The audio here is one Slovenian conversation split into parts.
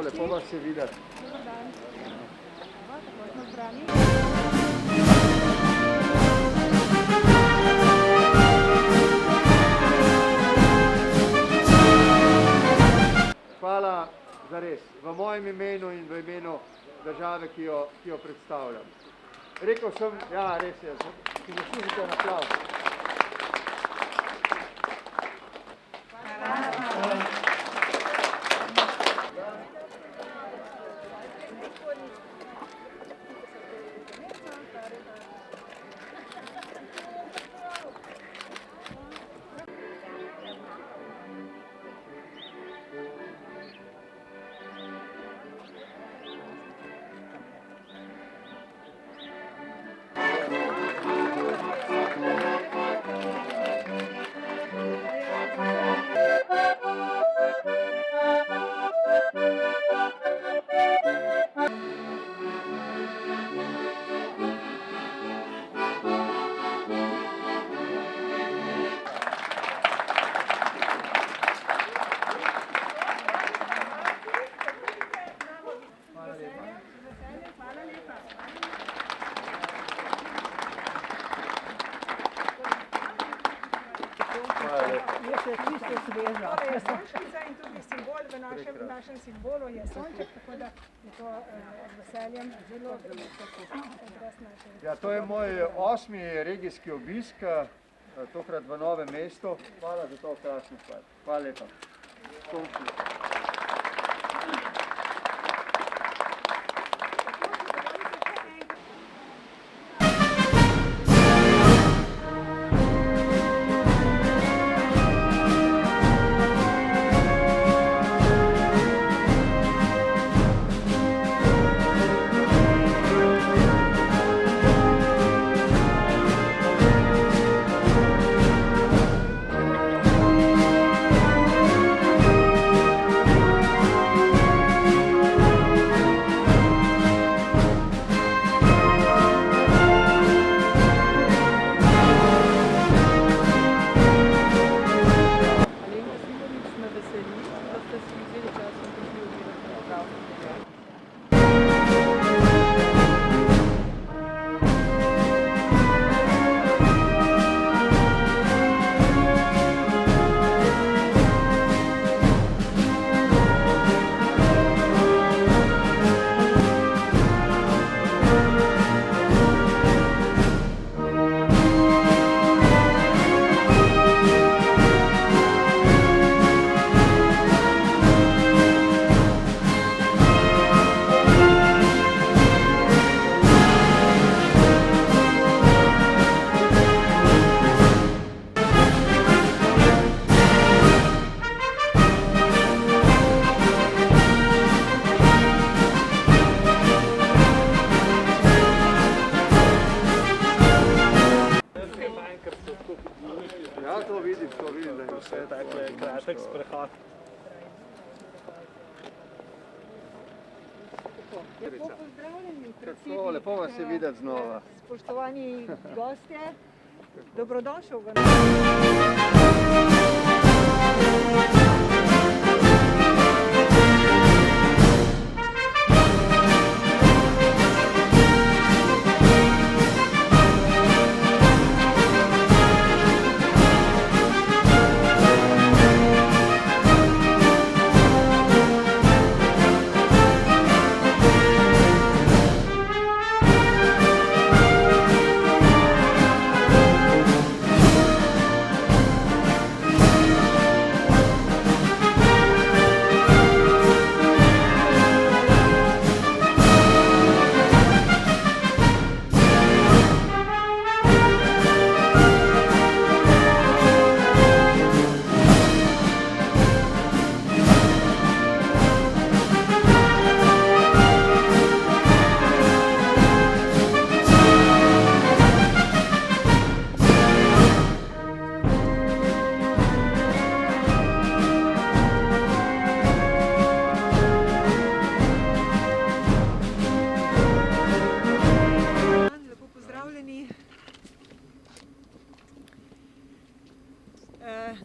Tako, lepo vas je videti. Dobar dan. Tako smo zbrani. Hvala za res, v mojem imenu in v imenu države, ki jo predstavljam. Rekel sem, ja, res je, ki zaslužite en aplavz. Je še čisto sveža. To je sončnica in tudi simbol v našem simbolu je sonček, tako da je to z veseljem zelo odraz naše. Ja, to je moj 8. regijski obisk, tokrat v Novem mestu. Hvala za to krasno stvar. Hvala lepa. Ja, to vidim, da je vse takle kratek sprehod. Lepo pozdravljeni, predsednik. Tako, lepo vas je videti znova. Spoštovani gostje, dobrodošel v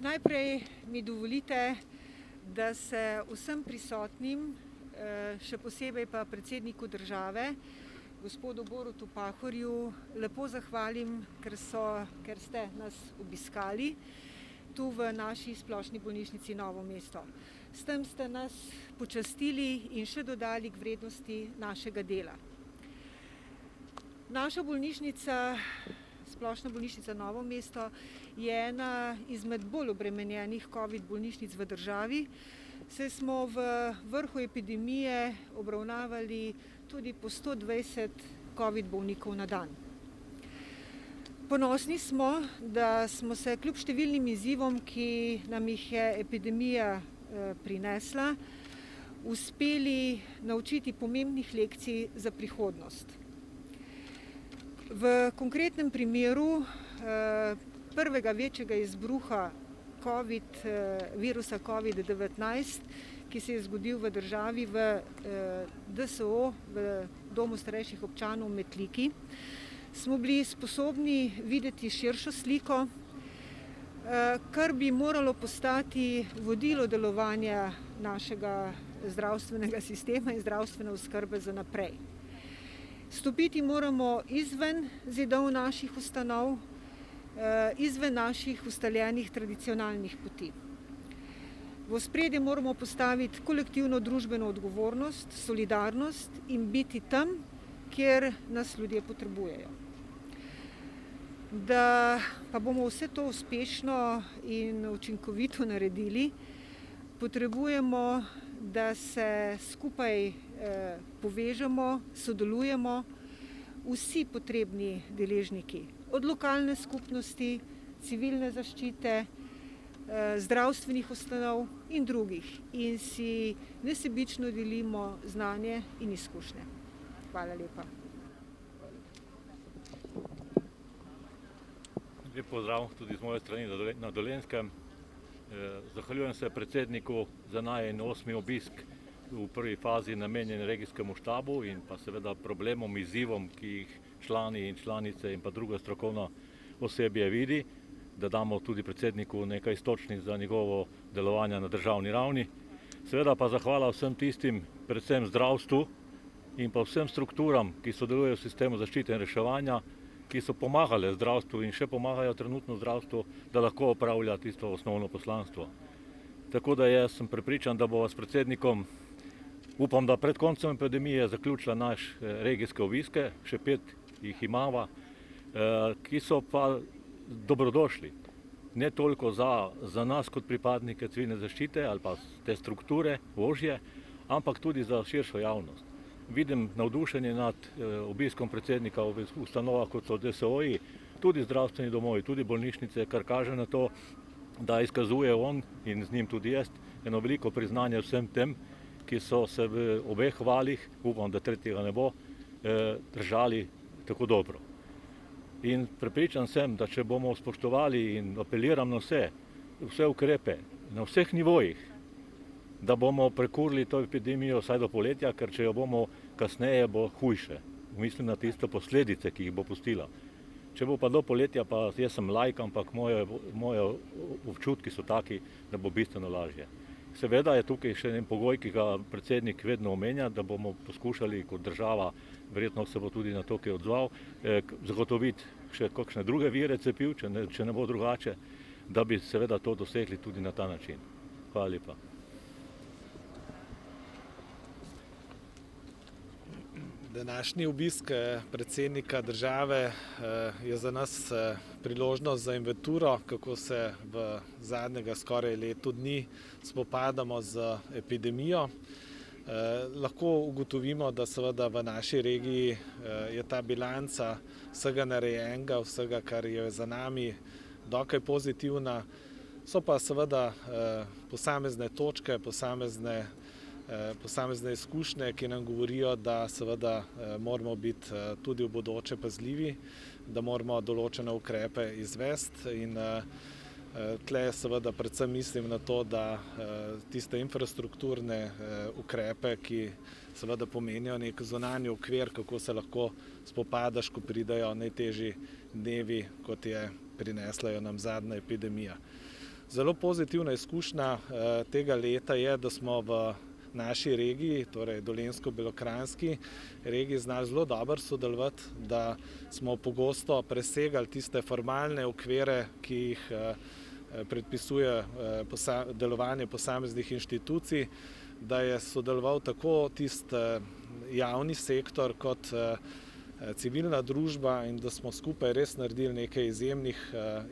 Najprej mi dovolite, da se vsem prisotnim še posebej pa predsedniku države, gospodu Borutu Pahorju, lepo zahvalim, ker ste nas obiskali tu v naši splošni bolnišnici Novo mesto. S tem ste nas počastili in še dodali k vrednosti našega dela. Naša bolnišnica, splošna bolnišnica Novo mesto, je ena izmed bolj obremenjenih COVID bolnišnic v državi, saj smo v vrhu epidemije obravnavali tudi po 120 COVID bolnikov na dan. Ponosni smo, da smo se kljub številnim izzivom, ki nam jih je epidemija prinesla, uspeli naučiti pomembnih lekcij za prihodnost. V konkretnem primeru prvega večjega izbruha virusa COVID-19, ki se je zgodil v državi v DSO, v Domu starejših občanov Metliki, smo bili sposobni videti širšo sliko, kar bi moralo postati vodilo delovanja našega zdravstvenega sistema in zdravstvene oskrbe za naprej. Stopiti moramo izven zidov naših ustanov, izven naših ustaljenih tradicionalnih poti. V ospredje moramo postaviti kolektivno družbeno odgovornost, solidarnost in biti tam, kjer nas ljudje potrebujejo. Da pa bomo vse to uspešno in učinkovito naredili, potrebujemo, da se skupaj povežemo, sodelujemo vsi potrebni deležniki, od lokalne skupnosti, civilne zaščite, zdravstvenih ustanov in drugih, in si nesebično delimo znanje in izkušnje. Hvala lepa. Lep pozdrav tudi z moje strani na Dolenjskem. Zahvaljujem se predsedniku za najin 8. obisk v prvi fazi namenjen regijskemu štabu in pa seveda problemom, izzivom, ki jih člani in članice in pa druga strokovna osebje vidi, da damo tudi predsedniku nekaj iztočnic za njegovo delovanje na državni ravni. Seveda pa zahvala vsem tistim, predvsem zdravstvu in pa vsem strukturam, ki sodelujejo v sistemu zaščite in reševanja, ki so pomagale zdravstvu in še pomagajo trenutno zdravstvu, da lahko opravlja tisto osnovno poslanstvo. Tako da jaz sem prepričan, da bova s predsednikom, upam, da pred koncem epidemije zaključila naš regijske obiske, še 5 jih imava, ki so pa dobrodošli. Ne toliko za nas kot pripadnike civilne zaščite ali pa te strukture ožje, ampak tudi za širšo javnost. Vidim navdušenje nad obiskom predsednika v ustanovah, kot so DSO-ji, tudi zdravstveni domovi, tudi bolnišnice, kar kaže na to, da izkazuje on in z njim tudi jaz eno veliko priznanje vsem tem, ki so se v obeh valih, upam, da tretjega ne bo, držali tako dobro. In prepričan sem, da če bomo spoštovali in apeliram na vse ukrepe, na vseh nivojih, da bomo prekurili to epidemijo vsaj do poletja, ker če jo bomo kasneje, bo hujše. Mislim na tiste posledice, ki jih bo pustila. Če bo pa do poletja, pa jaz sem laik, ampak moje občutki so taki, da bo bistveno lažje. Seveda je tukaj še en pogoj, ki ga predsednik vedno omenja, da bomo poskušali kot država, verjetno se bo tudi na to kaj odzval, zagotoviti še kakšne druge vire cepiv, če ne bo drugače, da bi seveda to dosegli tudi na ta način. Hvala lepa. Današnji obisk predsednika države je za nas priložnost za inventuro, kako se v zadnjega skoraj leto dni spopadamo z epidemijo. Lahko ugotovimo, da seveda v naši regiji je ta bilanca vsega narejenega, vsega, kar je za nami, dokaj pozitivna. So pa seveda posamezne točke, posamezne izkušnje, ki nam govorijo, da seveda moramo biti tudi v bodoče pazljivi, da moramo določene ukrepe izvesti in tle seveda predvsem mislim na to, da tiste infrastrukturne ukrepe, ki seveda pomenijo nek zunanji okvir, kako se lahko spopadaš, ko pridejo najtežji dnevi, kot je prinesla nam zadnja epidemija. Zelo pozitivna izkušnja tega leta je, da smo v naši regiji, torej Dolenjsko-Belokranjski regiji, znali zelo dobro sodelovati, da smo pogosto presegali tiste formalne okvire, ki jih predpisuje delovanje posameznih inštitucij, da je sodeloval tako tisti javni sektor kot civilna družba in da smo skupaj res naredili nekaj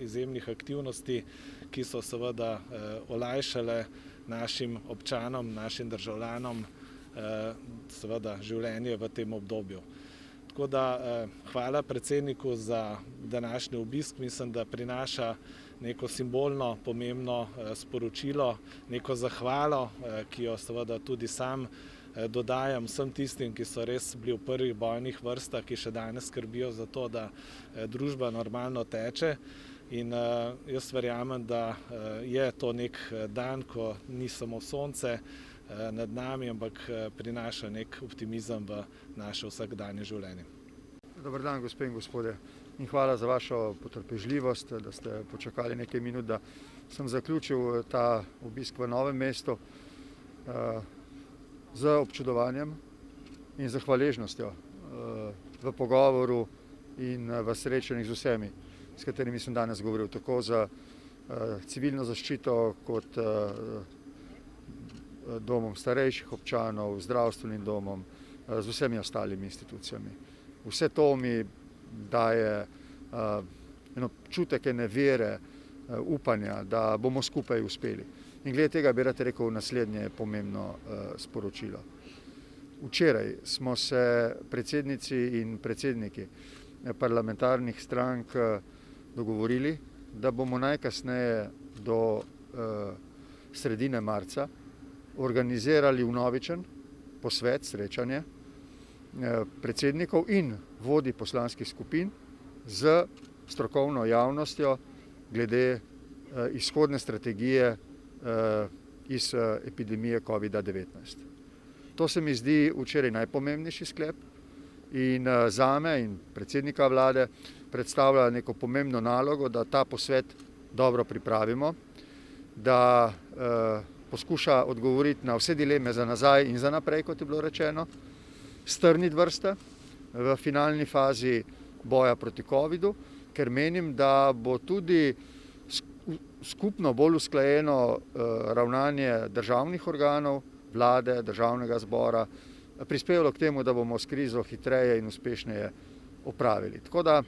izjemnih aktivnosti, ki so seveda olajšale našim občanom, našim državljanom seveda življenje v tem obdobju. Tako da hvala predsedniku za današnji obisk, mislim, da prinaša neko simbolno pomembno sporočilo, neko zahvalo, ki jo seveda tudi sam dodajam vsem tistim, ki so res bili v prvih bojnih vrstah, ki še danes skrbijo za to, da družba normalno teče. In jaz verjamem, da je to nek dan, ko ni samo sonce nad nami, ampak prinaša nek optimizem v naše vsakdanje življenje. Dober dan, gospe in gospodje, in hvala za vašo potrpežljivost, da ste počakali nekaj minut, da sem zaključil ta obisk v Novem mestu z občudovanjem in z hvaležnostjo v pogovoru in v srečanjih z vsemi, s katerimi sem danes govoril, tako za civilno zaščito kot domom starejših občanov, zdravstvenim domom, z vsemi ostalimi institucijami. Vse to mi daje eno občutek ene vere, upanja, da bomo skupaj uspeli. In glede tega bi rad rekel naslednje pomembno sporočilo. Včeraj smo se predsednici in predsedniki parlamentarnih strank dogovorili, da bomo najkasneje do sredine marca organizirali vnovičen posvet, srečanje predsednikov in vodij poslanskih skupin z strokovno javnostjo glede izhodne strategije iz epidemije COVID-19. To se mi zdi včeraj najpomembnejši sklep in zame in predsednika vlade predstavlja neko pomembno nalogo, da ta posvet dobro pripravimo, da poskuša odgovoriti na vse dileme za nazaj in za naprej, kot je bilo rečeno, strniti vrste v finalni fazi boja proti covidu, ker menim, da bo tudi skupno bolj usklajeno ravnanje državnih organov, vlade, državnega zbora, prispevalo k temu, da bomo s krizo hitreje in uspešneje opravili. Tako da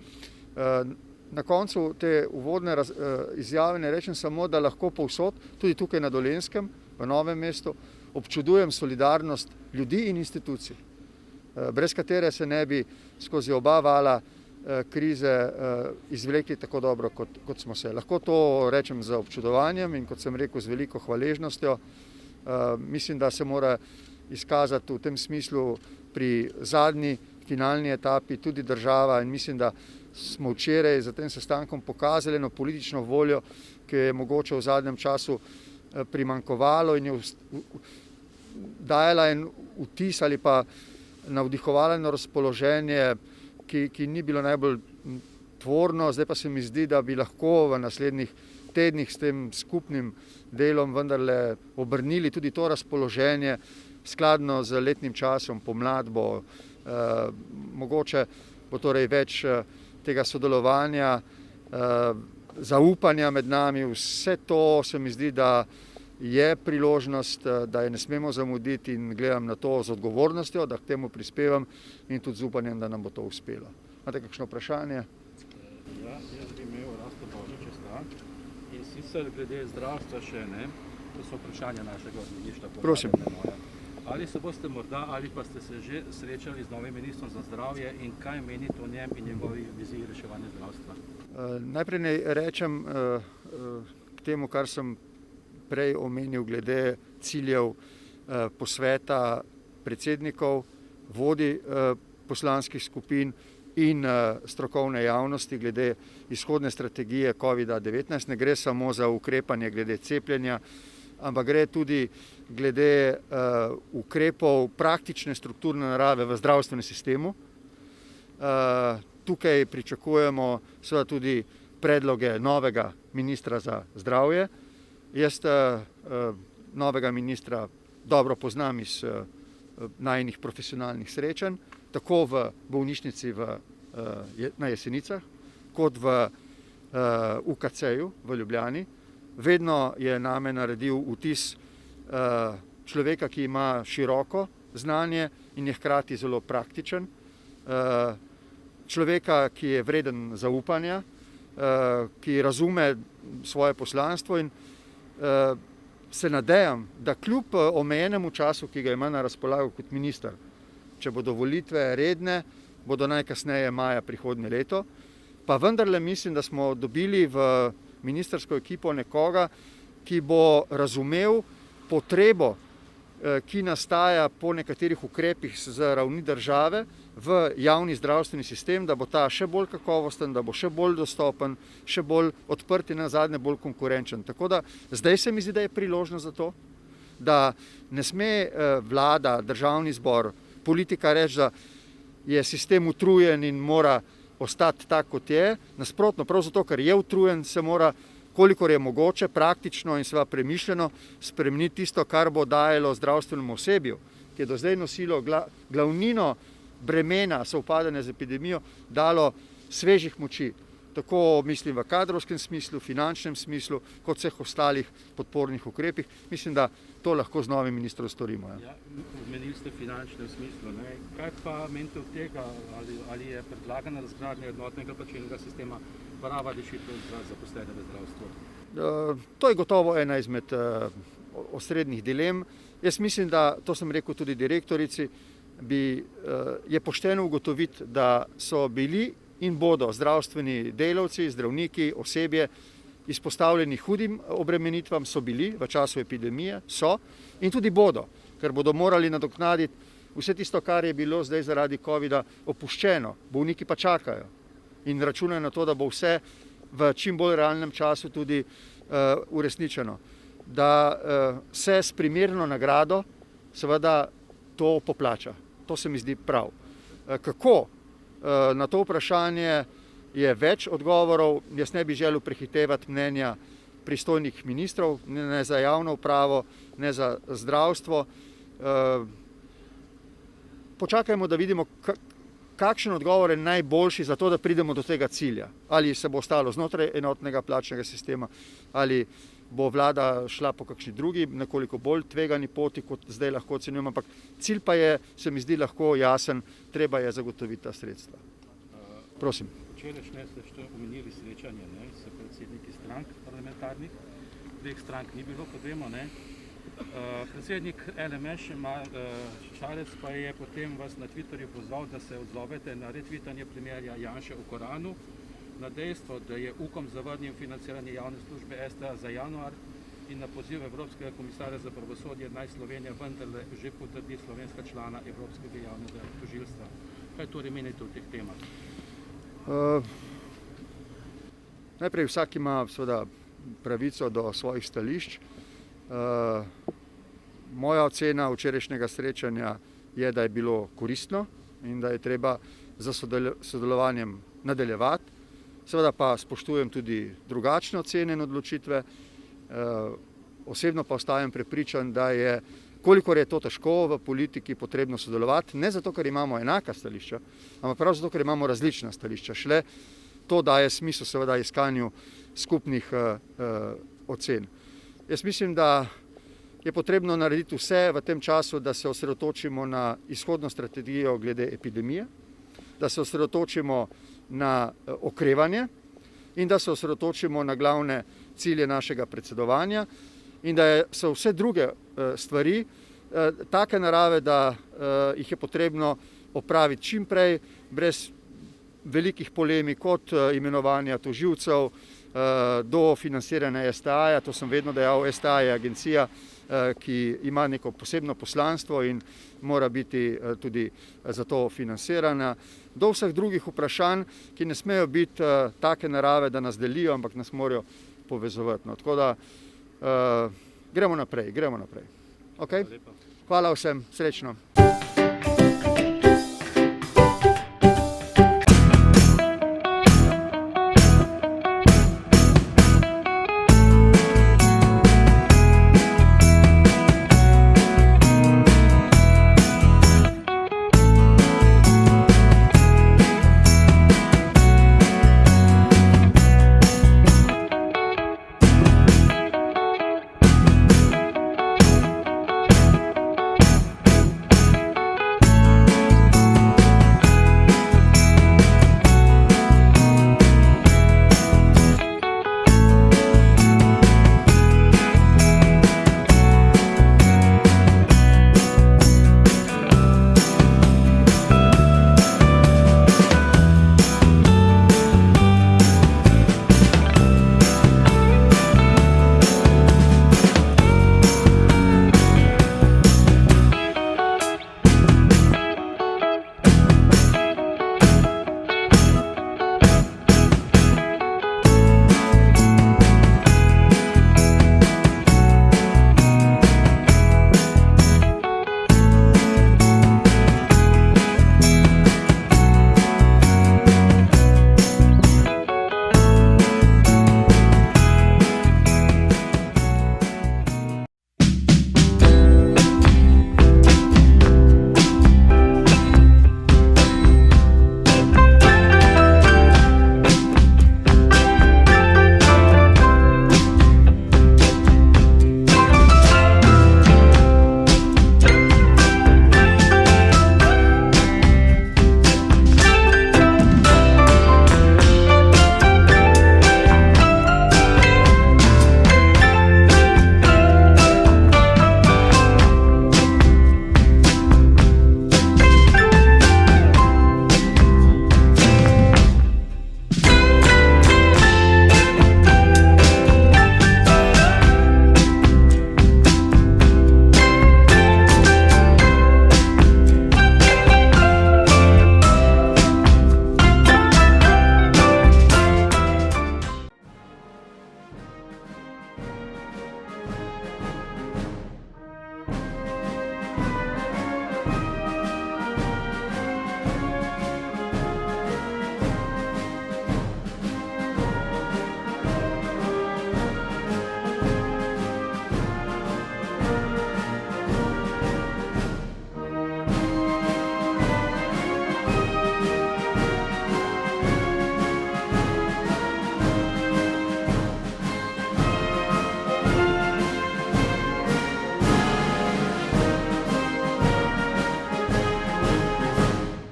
na koncu te uvodne izjave ne rečem samo, da lahko povsod, tudi tukaj na Dolenjskem, v Novem mestu, občudujem solidarnost ljudi in institucij, brez katere se ne bi skozi oba vala krize izvlekli tako dobro, kot smo se. Lahko to rečem z občudovanjem in kot sem rekel, z veliko hvaležnostjo. Mislim, da se mora izkazati v tem smislu pri zadnji finalni etapi tudi država in mislim, da smo včeraj za tem sestankom pokazali eno politično voljo, ki je mogoče v zadnjem času primanjkovalo in je dajala en vtis ali pa navdihovala eno razpoloženje, ki ni bilo najbolj tvorno. Zdaj pa se mi zdi, da bi lahko v naslednjih tednih s tem skupnim delom vendarle obrnili tudi to razpoloženje skladno z letnim časom, pomlad bo, mogoče bo torej več tega sodelovanja, zaupanja med nami. Vse to se mi zdi, da je priložnost, da je ne smemo zamuditi in gledam na to z odgovornostjo, da k temu prispevam in tudi z upanjem, da nam bo to uspelo. Imate kakšno vprašanje? Ja, jaz bi imel Rasto Božič in sicer glede zdravstva še ne, to so vprašanja našega ministra. Prosim. Ali se boste morda ali pa ste se že srečali z novim ministrom za zdravje in kaj menite o njem in njegovi viziji reševanja zdravstva? Najprej naj rečem k temu, kar sem prej omenil glede ciljev posveta predsednikov, vodij poslanskih skupin in strokovne javnosti glede izhodne strategije COVID-19. Ne gre samo za ukrepanje glede cepljenja, ampak gre tudi glede ukrepov praktične strukturne narave v zdravstvenem sistemu. Tukaj pričakujemo seveda tudi predloge novega ministra za zdravje. Jaz novega ministra dobro poznam iz najinih profesionalnih srečanj, tako v bolnišnici na Jesenicah, kot v UKC-ju v Ljubljani. Vedno je name naredil vtis človeka, ki ima široko znanje in je hkrati zelo praktičen, človeka, ki je vreden zaupanja, ki razume svoje poslanstvo in se nadejam, da kljub omejenemu času, ki ga ima na razpolago kot minister, če bodo volitve redne, bodo najkasneje maja prihodnje leto, pa vendarle mislim, da smo dobili v ministrsko ekipo nekoga, ki bo razumel potrebo, ki nastaja po nekaterih ukrepih z ravni države v javni zdravstveni sistem, da bo ta še bolj kakovosten, da bo še bolj dostopen, še bolj odprt in nazadnje bolj konkurenčen. Tako da zdaj se mi zdi, da je priložnost za to, da ne sme vlada, državni zbor, politika reči, da je sistem utrujen in mora ostati tak, kot je. Nasprotno, prav zato, ker je utrujen, se mora, kolikor je mogoče, praktično in seveda premišljeno spremeniti tisto, kar bo dajalo zdravstvenemu osebju, ki je do zdaj nosilo glavnino bremena sovpadanja z epidemijo, dalo svežih moči. Tako mislim v kadrovskem smislu, finančnem smislu, kot vseh ostalih podpornih ukrepih. Mislim, da to lahko z novim ministrom storimo. Ja, omenili ste finančnem smislu. Ne? Kaj pa menite od tega, ali je predlagana razgradnja enotnega plačilnega sistema prava rešitev za zaposlene v zdravstvu? To je gotovo ena izmed osrednjih dilem. Jaz mislim, da, to sem rekel tudi direktorici, je pošteno ugotoviti, da so bili in bodo zdravstveni delavci, zdravniki, osebje izpostavljeni hudim obremenitvam, so bili v času epidemije, so in tudi bodo, ker bodo morali nadoknaditi vse tisto, kar je bilo zdaj zaradi covida opuščeno. Bolniki pa čakajo in računajo na to, da bo vse v čim bolj realnem času tudi uresničeno. Da se s primerno nagrado seveda to poplača. To se mi zdi prav. Kako? Na to vprašanje je več odgovorov. Jaz ne bi želel prehitevati mnenja pristojnih ministrov, ne za javno upravo, ne za zdravstvo. Počakajmo, da vidimo, kakšen odgovor je najboljši za to, da pridemo do tega cilja. Ali se bo ostalo znotraj enotnega plačnega sistema, ali bo vlada šla po kakšni drugi, nekoliko bolj tvegani poti, kot zdaj lahko ocenjujemo, ampak cilj pa je, se mi zdi lahko jasen, treba je zagotoviti ta sredstva. Prosim. Včerajšnje ste še omenili srečanje s predsedniki strank parlamentarnih, dveh strank ni bilo, kot vemo. Predsednik LMŠ Šarec pa je potem vas na Twitterju pozval, da se odzovete na retvitanje premierja Janše o Koranu, na dejstvo, da je UKOM zavrnil financiranje javne službe STA za januar in na poziv Evropskega komisarja za pravosodje naj Slovenija vendarle že potrdi slovenska člana Evropskega javnega tožilstva. Kaj torej menite o teh temah? Najprej vsak ima seveda pravico do svojih stališč. Moja ocena včerajšnjega srečanja je, da je bilo koristno in da je treba za sodelovanjem nadaljevati. Seveda pa spoštujem tudi drugačne ocene in odločitve. Osebno pa ostajam prepričan, da je, kolikor je to težko v politiki, potrebno sodelovati, ne zato, ker imamo enaka stališča, ampak prav zato, ker imamo različna stališča. Šele to daje smisel seveda iskanju skupnih ocen. Jaz mislim, da je potrebno narediti vse v tem času, da se osredotočimo na izhodno strategijo glede epidemije, da se osredotočimo na okrevanje in da se osredotočimo na glavne cilje našega predsedovanja in da so vse druge stvari take narave, da jih je potrebno opraviti čim prej, brez velikih polemik, od imenovanja tožilcev do financiranja STA-ja. To sem vedno dejal, STA je agencija, ki ima neko posebno poslanstvo in mora biti tudi za to financirana, do vseh drugih vprašanj, ki ne smejo biti take narave, da nas delijo, ampak nas morajo povezovati. Tako da gremo naprej. Okay? Hvala vsem, srečno.